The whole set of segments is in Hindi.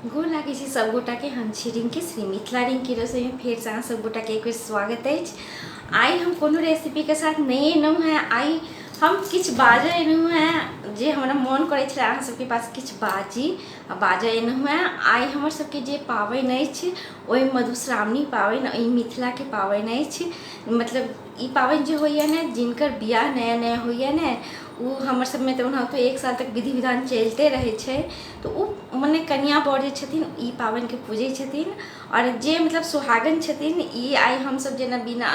गोर लागे छी सब गोटा के। हम छी रिंकी, श्री मिथिला रिंकी रसोई में फेर से अहाँ सब गोटा के एक बेर स्वागत है। आई हम कोनो रेसिपी के साथ नहीं एलहुँ हैं। आई हम किछ बाजऽ एलहुँ हैं जे हमरा मन करै छलै अहाँ सबके पास किछ बाजऽ एलहुँ हैं। आई हमर सबके जे पाबनि अछि ओहि मधुश्रावणी पाबनि, ई मिथिला के पाबनि अछि। मतलब ई पाबनि जे होइए ने, जिनकर बियाह नया नया होइए ने, उ हमर सबमे तऽ ओना तो 1 साल तक विधि विधान चलिते रहै छै। तो उ मने कन्या बर जे छथिन ई पाबनिके पूजै छथिन। और जे मतलब सुहागन छथिन ई आई हमसब जेना बिना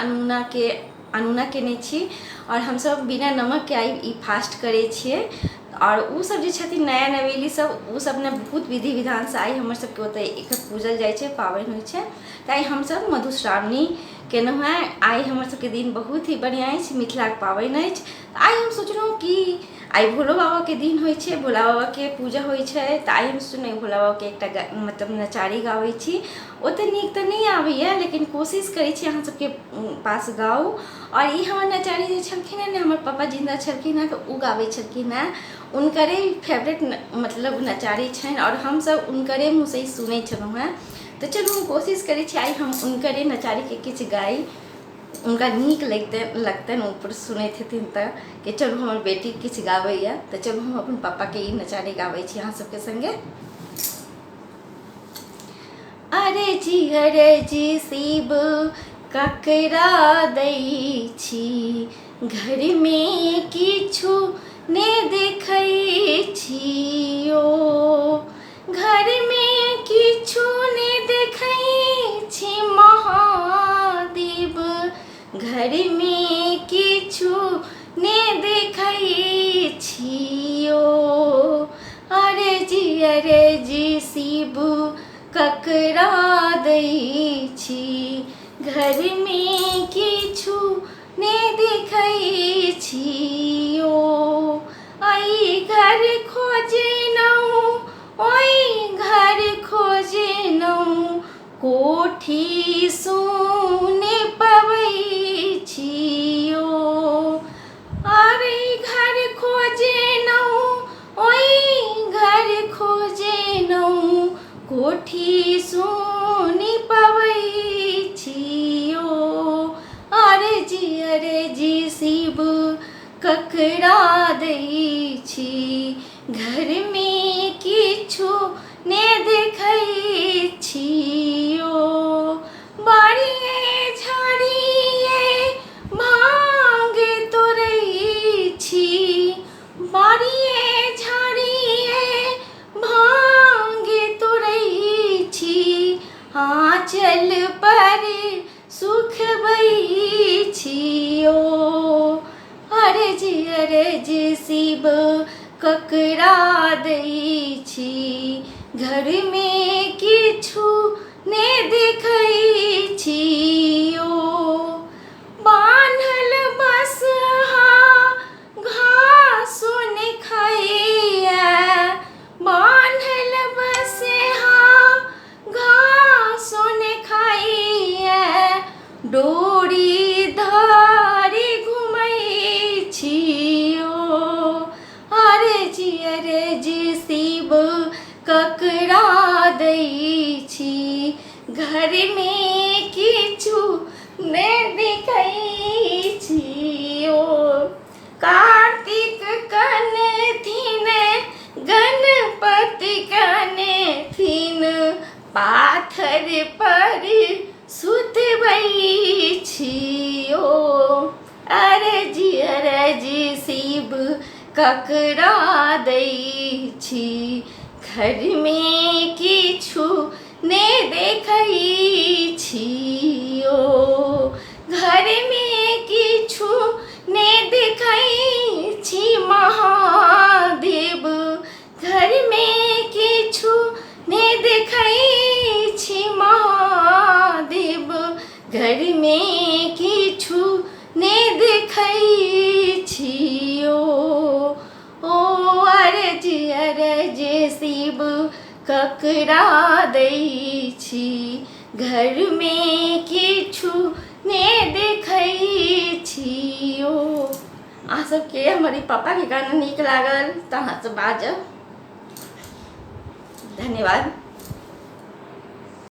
अनूना केने छी और हमसब बिना नमक के आई ई फास्ट करै छियै। और उ सब जे छथिन नया नवेली सब, उ सब ने बहुत विधि विधान से आई हमर सबके ओतऽ एकर पूजल जाइ छै, पाबनि होइ छै। ताई हमसब मधुश्रावणी केलहुँ हैं। आई हमर सबके दिन बहुत ही बढ़िया अछि, मिथिलाके पाबनि अछि। आई हम सोचलहुँ कि आई भोलो बाबा के दिन होइ छै, भोला बाबा के पूजा होइ छै, तऽ आई हम सोचलहुँ भोला बाबा के एकटा मतलब नचारी गाबै छी। ओते नीक तऽ नहीं आबैए, लेकिन कोशिश करै छी अहाँ सबके पास गाउ। और ई हमर नचारी जे छलखिन हैं ने, हमर पापा जिंदा छलखिन हैं तऽ उ गाबै छलखिन हैं। उनकरे फेवरेट मतलब नचारी छनि और हमसब उनकरे मुँह से ही सुनै छलहुँ हैं। तो चलू हम कोशिश करै छी आई हम उनकरे नचारी के किछु गाइ, उनका नीक लगतनि ऊपर सुनैत हेथिन तऽ कि चलू हमर बेटी किछु गाबैए। तऽ चलू हम अपन पापाके ई नचारी गाबै छी अहाँ सबके संगे। अरे जी शिव ककरा दै छी, घर में किछु ने देखै छी ओ, घर में किछु ने देखै छी महादेव, घर में किछु ने देखै छी ओ। अरे जी शिव ककरा दै छी, घर में किछु ने देखै छी ओ। आई घर खोजनहुँ, ओई घर खोजनहुँ, कोठी सुने पबै छी ओ। अरे घर खोजनहुँ, ओई घर खोजनहुँ, कोठी सुनी पबै छी ओ। अरे जी शिव ककरा दै छी, घर में किछु ने देखै छी ओ। बाड़िए झाड़िए भांग तोड़ै छी, बाड़िए झाड़िए भांग तोड़ै छी, आँचल पर सुखबै छी ओ। अरे जी शिव ककरा दै छी, घर में किछु ने देखै छी ओ। बान्हल बसहा घासो ने खाइए, बान्हल बसहा घासो ने खाइए, डोरी धारी घुमै छी ओ। अरे जी शिव ककरा दै छी, घर में किछु ने देखै छी ओ। कार्तिक कनथिन गणपति कनथिन, पाथर पर सुतबै छी ओ। अरे जी शिव ककरा दै छी, घर में किछु ने देखै छी ओ। घर में किछु ने देखै छी महादेव, घर में किछु ने देखै छी महादेव, घर में किछु ने देखै छी ओ। अरे जी शिव ककरा दै छी, घर में किछु ने देखै छी ओ। अहाँ सबके हमर पापा के गाना नीक लागल तऽ अहाँ सब बाजब। धन्यवाद।